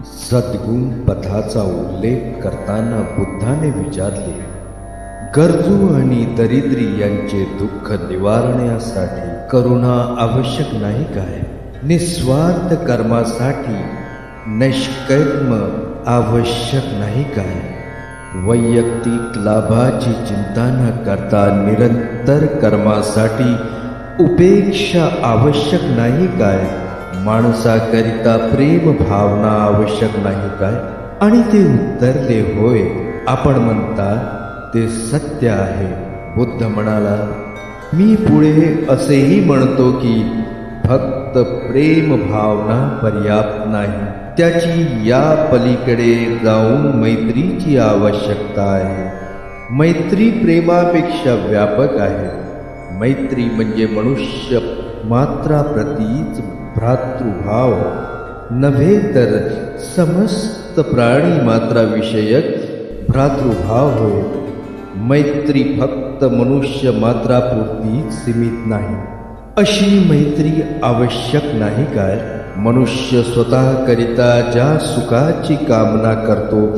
सद्गुण पथाचा उल्लेख करताना बुद्धाने विचारले, गरजू आणि दरिद्री यांचे दुःख निवारण्यासाठी करुणा आवश्यक नाही काय? निस्वार्थ कर्मासाठी निष्कर्म आवश्यक नाही काय? वैयक्तिक लाभाची चिंता न करता निरंतर कर्मासाठी उपेक्षा आवश्यक नाही काय? माणसाकरिता प्रेम भावना आवश्यक नाही काय? आणि ते उत्तरले, होय. आपण म्हणता ते सत्य आहे. बुद्ध म्हणाला, मी पुढे असेही म्हणतो की फक्त प्रेम भावना पर्याप्त नाही, त्याची या पलीकडे जाऊन मैत्रीची आवश्यकता आहे. मैत्री प्रेमापेक्षा व्यापक आहे. मैत्री म्हणजे मनुष्य मात्राप्रतीच भ्रातृभाव नव्हे तर समस्त प्राणी मात्राविषयक भ्रातृभाव होय. मैत्री फक्त मनुष्य मात्रापुरतीच सीमित नाही. अशी मैत्री आवश्यक नाही काय? मनुष्य स्वतःकरिता ज्या सुखाची कामना करतो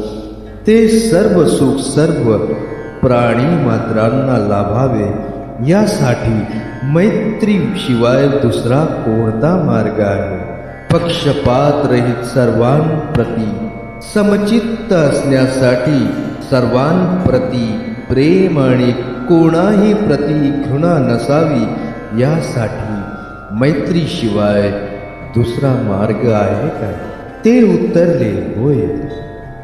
ते सर्व सुख सर्व प्राणी मात्रांना लाभावे यासाठी मैत्री शिवाय दुसरा कोणता मार्ग आहे? पक्षपात रहित सर्वांप्रती समचित्त असण्यासाठी सर्वांप्रती प्रेम आणि कोणाही प्रती घृणा नसावी यासाठी मैत्रीशिवाय दुसरा मार्ग आहे काय? ते उत्तरले, होय.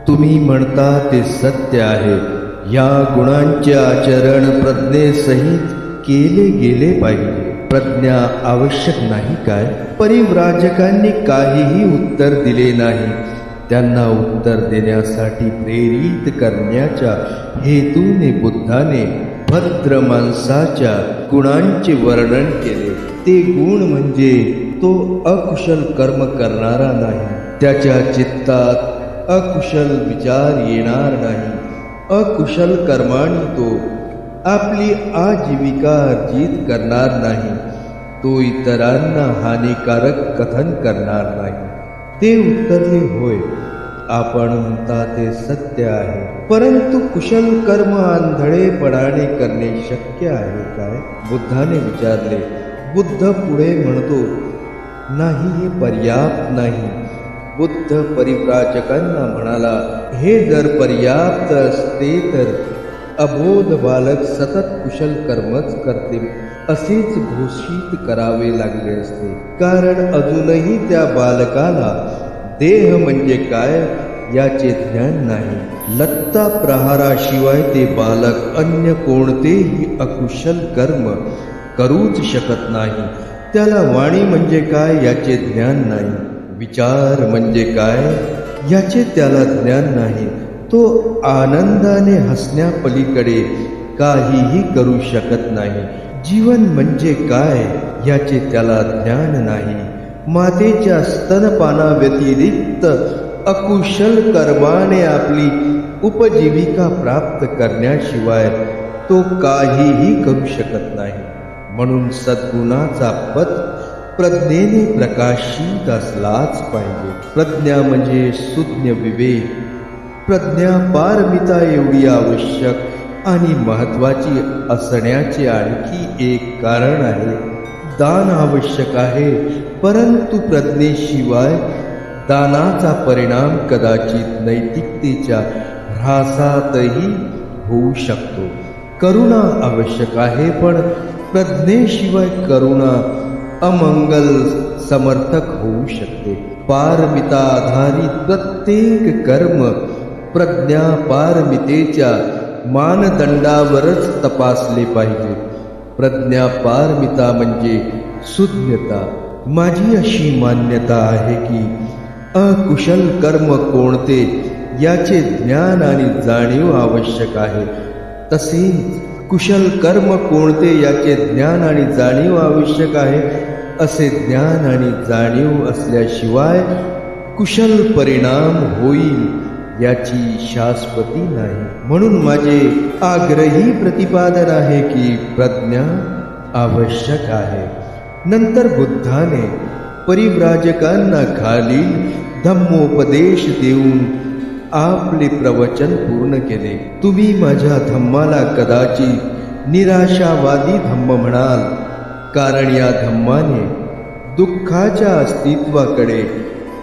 तुम्ही म्हणता ते सत्य आहे. या गुणांचे आचरण प्रज्ञेसहित केले गेले पाहिजे. प्रज्ञा आवश्यक नाही काय? परिव्राजकांनी काहीही उत्तर दिले नाही. त्यांना उत्तर देण्यासाठी प्रेरित करण्याच्या हेतूने बुद्धाने भद्र माणसाच्या गुणांचे वर्णन केले. ते गुण म्हणजे तो अकुशल कर्म करणारा नाही, त्याच्या चित्तात अकुशल विचार येणार नाही. अकुशल कर्माने तो आपली आजीविका अर्जित करणार नाही. तो इतरांना हानिकारक कथन करणार नाही. ते उत्तरले, होय. आपण म्हणता ते सत्य आहे. परंतु कुशल कर्म आंधळेपणाने करणे शक्य आहे काय? बुद्धाने विचारले. बुद्ध पुढे म्हणतो, नाही, हे पर्याप्त नाही. बुद्ध परिव्राजकांना म्हणाला, हे जर पर्याप्त असते तर अबोध बालक सतत कुशल कर्मच करते असेच घोषित करावे लागले असते. कारण अजूनही त्या बालकाला देह म्हणजे काय याचे ज्ञान नाही. लत्ता प्रहाराशिवाय ते बालक अन्य कोणतेही अकुशल कर्म करूच शकत नाही. त्याला वाणी म्हणजे काय याचे ज्ञान नाही. विचार म्हणजे काय याचे त्याला ज्ञान नाही. तो आनंदाने हसण्यापलीकडे काहीही करू शकत नाही. जीवन म्हणजे काय याचे त्याला ज्ञान नाही. मातेच्या स्तनपाना व्यतिरिक्त अकुशल कर्माने आपली उपजीविका प्राप्त करण्याशिवाय तो काहीही करू शकत नाही. म्हणून सद्गुणाचा पथ प्रज्ञेने प्रकाशित असलाच पाहिजे. प्रज्ञा म्हणजे सुज्ञ विवेक. प्रज्ञा पारमिता एवढी आवश्यक आणि महत्वाची असण्याचे आणखी एक कारण आहे. दान आवश्यक आहे, परंतु प्रज्ञेशिवाय दानाचा परिणाम कदाचित नैतिकतेच्या ह्रासातही होऊ शकतो. करुणा आवश्यक आहे, पण प्रज्ञेशिवाय करुणा अमंगल समर्थक होऊ शकते. पारमिता आधारित प्रत्येक कर्म प्रज्ञा पारमितेच्या मानदंडावरच तपासले पाहिजे. प्रज्ञा पारमिता म्हणजे सुज्ञता. माझी अशी मान्यता आहे की अकुशल कर्म कोणते याचे ज्ञान आणि जाणीव आवश्यक आहे. तसेच कुशल कर्म कोणते याचे ज्ञान आणि जाणीव आवश्यक आहे. असे ज्ञान आणि जाणीव असल्याशिवाय कुशल परिणाम होईल याची शाश्वती नाही. म्हणून माझे आग्रही प्रतिपादन आहे की प्रज्ञा आवश्यक आहे. नंतर बुद्धाने परिव्राजकांना खालील धम्मोपदेश देऊन आपले प्रवचन पूर्ण केले. तुम्ही माझ्या धम्माला कदाचित निराशावादी धम्म म्हणाल, कारण या धम्माने दुःखाच्या अस्तित्वाकडे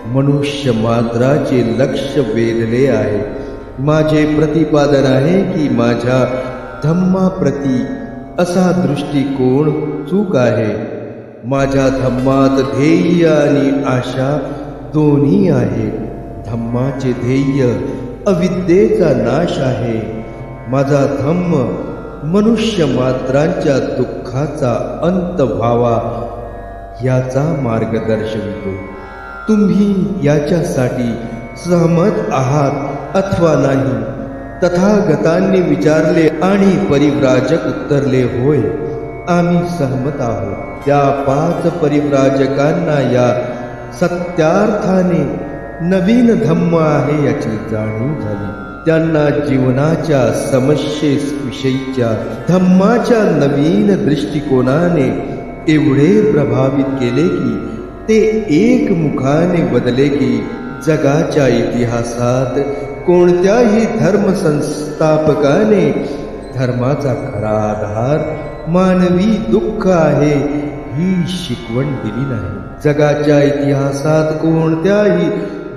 मनुष्य मात्राचे लक्ष वेधले आहे. माझे प्रतिपादन आहे की माझ्या धम्माप्रती असा दृष्टिकोन चूक आहे. माझ्या धम्मात ध्येय आणि आशा दोन्ही आहेत. धम्माचे ध्येय अविद्येचा नाश आहे. माझा धम्म मनुष्य मात्रांच्या दुःखाचा अंत व्हावा याचा मार्ग दर्शवितो. तुम्ही याच्यासाठी सहमत आहात अथवा नाही? तथागतांनी विचारले आणि परिव्राजक उत्तरले, होय, आम्ही सहमत आहोत. त्या 5 परिव्राजकांना या सत्यार्थाने नवीन धम्म आहे याची जाणीव झाली. त्यांना जीवनाच्या समस्येविषयीच्या धम्माच्या नवीन दृष्टिकोनाने एवढे प्रभावित केले की ते एकमुखाने बदले की जगाच्या इतिहासात कोणत्याही धर्मसंस्थापकाने धर्माचा खरा आधार मानवी दुःख आहे ही शिकवण दिली नाही. जगाच्या इतिहासात कोणत्याही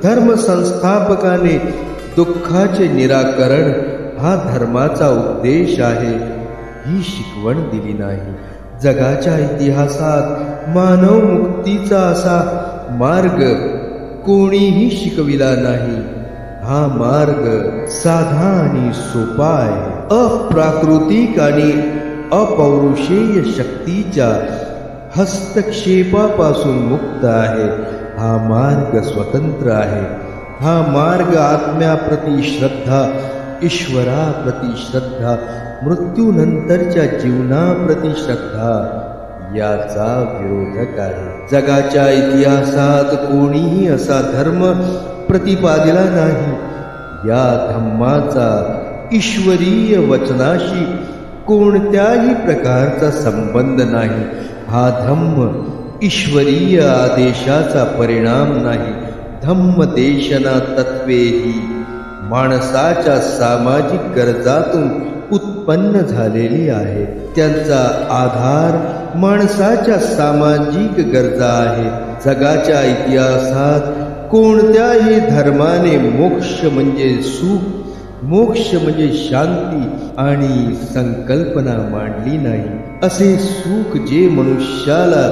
धर्मसंस्थापकाने दुःखाचे निराकरण हा धर्माचा उद्देश आहे ही शिकवण दिली नाही. जगाच्या इतिहासात मानव मुक्तीचा असा मार्ग कोणीही शिकविला नाही. हा मार्ग साधा आणि सोपा आहे. अप्राकृतिक आणि अपौरुषेय शक्तीच्या हस्तक्षेपापासून मुक्त आहे. हा मार्ग स्वतंत्र आहे. हा मार्ग आत्म्याप्रती श्रद्धा, ईश्वराप्रती श्रद्धा, मृत्यूनंतरच्या जीवनाप्रती श्रद्धा याचा विरोधक आहे. जगाच्या इतिहासात कोणीही असा धर्म प्रतिपादिला नाही. या धम्माचा ईश्वरीय वचनाशी कोणत्याही प्रकारचा संबंध नाही. हा धम्म ईश्वरीय आदेशाचा परिणाम नाही. धम्मदेशना तत्वे ही माणसाच्या सामाजिक गरजातून उत्पन्न झालेली आहे. त्यांचा आधार माणसाच्या सामाजिक गरजा आहे. जगाच्या इतिहासात कोणत्याही धर्माने मोक्ष म्हणजे सुख, मोक्ष म्हणजे शांती आणि संकल्पना मांडली नाही. असे सुख जे मनुष्याला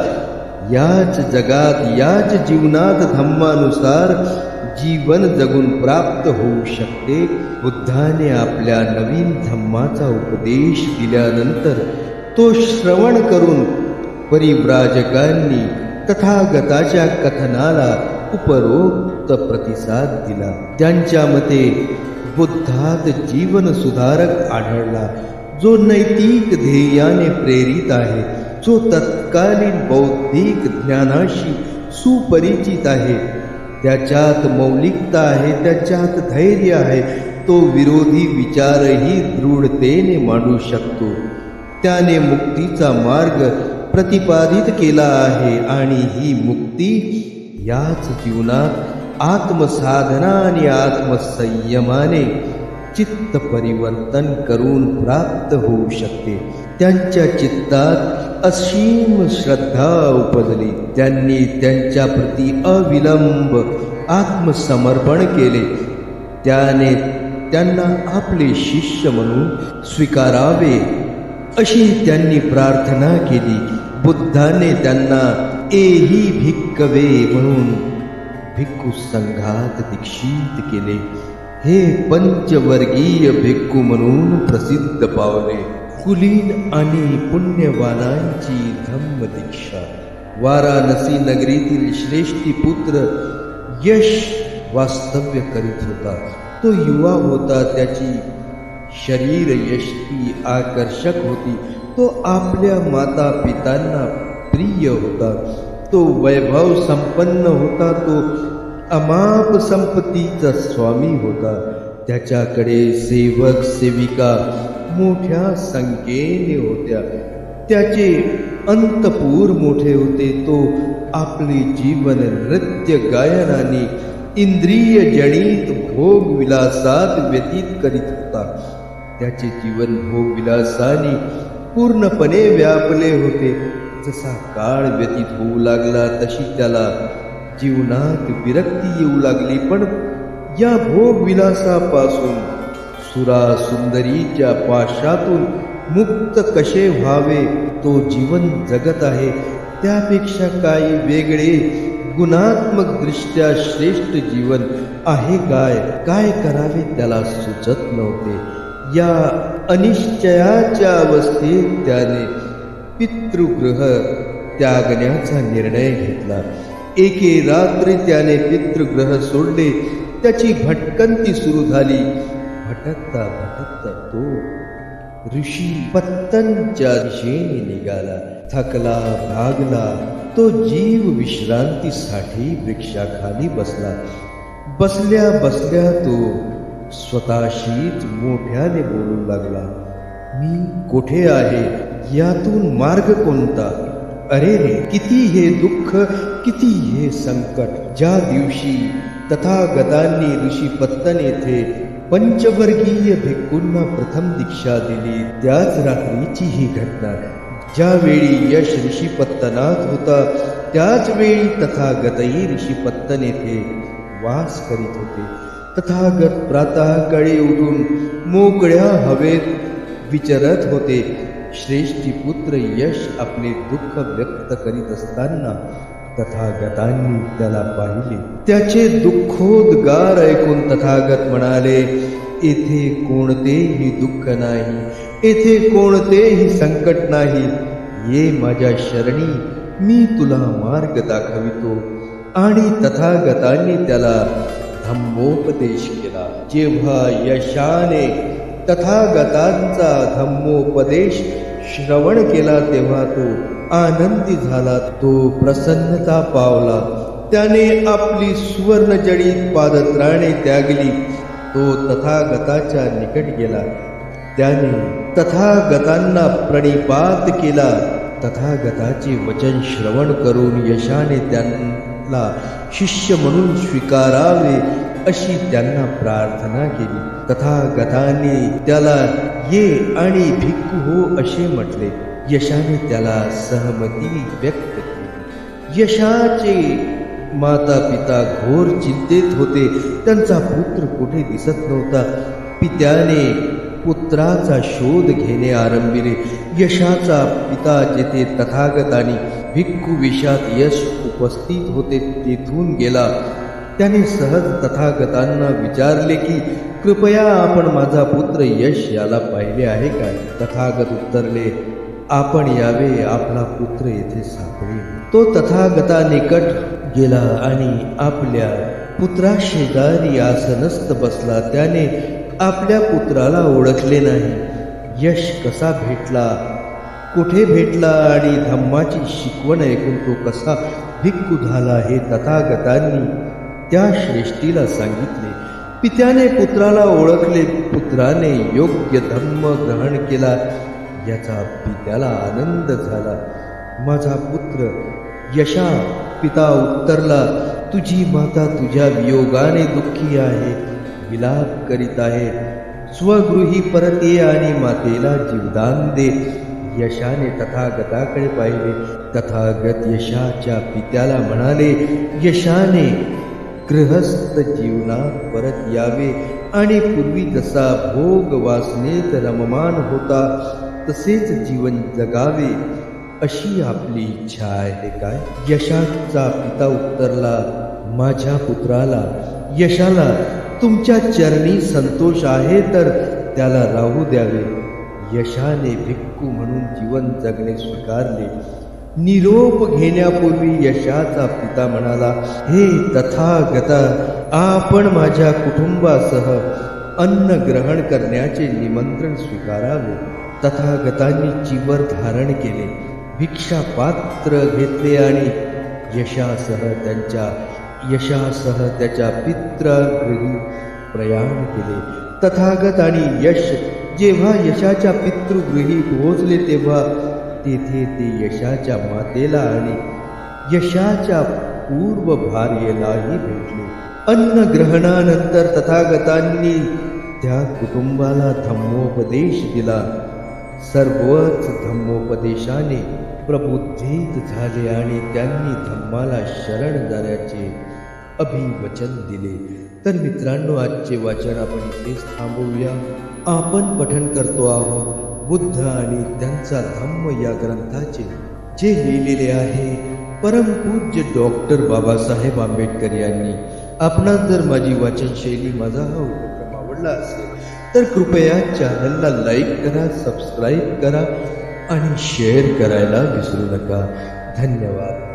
याच जगात याच जीवनात धम्मानुसार जीवन जगून प्राप्त होऊ शकते. बुद्धाने आपल्या नवीन धम्माचा उपदेश दिल्यानंतर तो श्रवण करून परिव्राजकांनी तथागताच्या कथनाला उपरोक्त प्रतिसाद दिला. त्यांच्या मते बुद्धात जीवन सुधारक आढळला, जो नैतिक ध्येयाने प्रेरित आहे, जो तत्कालीन बौद्धिक ज्ञानाशी सुपरिचित आहे, त्याच्यात मौलिकता आहे, त्याच्यात धैर्य आहे, तो विरोधी विचारही दृढतेने मांडू शकतो. त्याने मुक्तीचा मार्ग प्रतिपादित केला आहे आणि ही मुक्ती याच जीवनात आत्मसाधना आणि आत्मसंयमाने चित्त परिवर्तन करून प्राप्त होऊ शकते. त्यांच्या चित्तात असीम श्रद्धा उपजली. त्यांनी त्यांच्या प्रती अविलंब आत्मसमर्पण केले. त्याने त्यांना आपले शिष्य म्हणून स्वीकारावे अशी त्यांनी प्रार्थना केली. बुद्धाने त्यांना एही भिक्कवे म्हणून भिक्खू संघात दीक्षित केले. हे पंचवर्गीय भिक्खू म्हणून प्रसिद्ध पावले. कुलीन आणि पुण्यवानांची धम्म दीक्षा. वाराणसी नगरीतील श्रेष्ठी पुत्र यश वास्तव्य करीत होता. तो युवा होता. त्याची शरीर यष्टी आकर्षक होती. तो आपल्या माता पितांना प्रिय होता. तो वैभव संपन्न होता. तो अमाप संपत्तीचा स्वामी होता. त्याच्याकडे सेवक सेविका मोठ्या संख्येने होत्या. त्याचे अंतपूर मोठे होते. तो आपले जीवन नृत्य गायनाने इंद्रिय जनित भोग विलासात व्यतीत करीत होता. त्याचे जीवन भोग विलासाने पूर्णपणे व्यापले होते. जसा काळ व्यतीत होऊ लागला तशी त्याला जीवनात विरक्ती येऊ लागली. पण या भोग विलासापासून सुरा सुंदरीच्या पाशातून मुक्त कसे व्हावे, तो जीवन जगत आहे त्यापेक्षा काही वेगळे गुणात्मक दृष्ट्या श्रेष्ठ जीवन आहे काय करावे त्याला सुचत नव्हते. या अनिश्चयाच्या अवस्थेत त्याने पितृगृह त्यागण्याचा निर्णय घेतला. एके रात्री त्याने पितृगृह सोडले. त्याची भटकंती सुरू झाली. भटकता भटकता तो ऋषी पत्तनच्या दिशेने निघाला. थकला भागला तो जीव विश्रांतीसाठी वृक्षाखाली बसला. बसल्या बसल्या तो स्वतःशीच मोठ्याने बोलू लागला, मी कुठे आहे, यातून मार्ग कोणता? अरे रे, किती हे दुःख, किती हे संकट. ज्या दिवशी तथागतांनी ऋषी पत्तन येथे पंचवर्गीय भिक्खूंना प्रथम दीक्षा दिली, त्याच रात्रीची ही घटना. ज्यावेळी यश ऋषी पत्तनात होता त्याच वेळी तथागतही ऋषी पत्तन येथे वास करीत होते. तथागत प्रातःकाळी उठून मोकळ्या हवेत विचरत होते. श्रेष्ठी पुत्र यश आपले दुःख व्यक्त करीत असताना तथागतांनी त्याला पाहिले. त्याचे दुःखोद्गार ऐकून तथागत म्हणाले, येथे कोणतेही दुःख नाही, येथे कोणतेही संकट नाही. ये माझ्या शरणी, मी तुला मार्ग दाखवितो. आणि तथागतांनी त्याला धम्मोपदेश केला. जेव्हा यशाने तथागतांचा धम्मोपदेश श्रवण केला तेव्हा तो आनंदी झाला. तो प्रसन्नता पावला. त्याने आपली सुवर्णजडित पादत्राणे त्यागली. तो तथागताच्या निकट गेला. त्याने तथागतांना प्रणिपात केला. तथागताचे वचन श्रवण करून यशाने त्यांना शिष्य म्हणून स्वीकारावे अशी त्यांना प्रार्थना केली. तथागताने त्याला ये आणि भिक्खू हो असे म्हटले. यशाने त्याला सहमती व्यक्त केली. यशाचे माता पिता घोर चिंतेत होते. त्यांचा पुत्र कुठे दिसत नव्हता. पित्याने पुत्राचा शोध घेणे आरंभिले. यशाचा पिता जेथे तथागतानी भिक्खू वेशात यश उपस्थित होते तेथून गेला. त्याने सहज तथागतांना विचारले की कृपया आपण माझा पुत्र यश याला पाहिले आहे काय? तथागत उत्तरले, आपण यावे, आपला पुत्र येथे सापडेल. तो तथागतानिकट गेला आणि आपल्या पुत्राशेजारी आसनस्थ बसला. त्याने आपल्या पुत्राला ओळखले नाही. यश कसा भेटला, कुठे भेटला आणि धम्माची शिकवण ऐकून तो कसा भिक्खू झाला हे तथागतांनी त्या श्रेष्ठीला सांगितले. पित्याने पुत्राला ओळखले. पुत्राने योग्य धम्म ग्रहण केला. याचा पित्याला आनंद झाला. माझा पुत्र यशा, पिता उत्तरला, तुझी माता तुझ्या वियोगाने दुःखी आहे, विलाप करीत आहे. स्वगृही परत ये आणि मातेला जीवदान दे. यशाने तथागताकडे पाहिले. तथागत यशाच्या पित्याला म्हणाले, यशाने गृहस्थ जीवनात परत यावे आणि पूर्वी जसा भोग वासनेत रममान होता तसेच जीवन जगावे अशी आपली इच्छा आहे काय? यशाचा पिता उत्तरला, माझ्या पुत्राला यशाला तुमच्या चरणी संतोष आहे तर त्याला राहू द्यावे. यशाने भिक्खू म्हणून जीवन जगणे स्वीकारले. निरोप घेण्यापूर्वी यशाचा पिता म्हणाला, हे तथागता, आपण माझ्या कुटुंबासह अन्न ग्रहण करण्याचे निमंत्रण स्वीकारावे. तथागतांनी चिवर धारण केले, भिक्षा पात्र घेतले आणि यशासह त्याच्या पितृगृही प्रयाण केले. तथागत आणि यश जेव्हा यशाच्या पितृगृही पोहोचले तेव्हा तेथे ते यशाच्या मातेला आणि यशाच्या पूर्वभार्येलाही भेटले. अन्न ग्रहणानंतर तथागतांनी त्या कुटुंबाला धम्मोपदेश दिला. सर्वच धम्मोपदेशाने प्रबुद्धित झाले आणि त्यांनी धम्माला शरण जाण्याचे अभिवचन दिले. तर मित्रांनो, आजचे वाचन आपण इथेच थांबवूया. आपण पठण करतो आहोत बुद्ध आणि त्यांचा धम्म या ग्रंथाचे, जे लिहिलेले आहे परमपूज्य डॉक्टर बाबासाहेब आंबेडकर यांनी. आपणास जर माझी वाचन शैली, माझा हा उपक्रम आवडला असेल तर कृपया चॅनलला लाईक करा, सबस्क्राईब करा आणि शेअर करायला विसरू नका. धन्यवाद.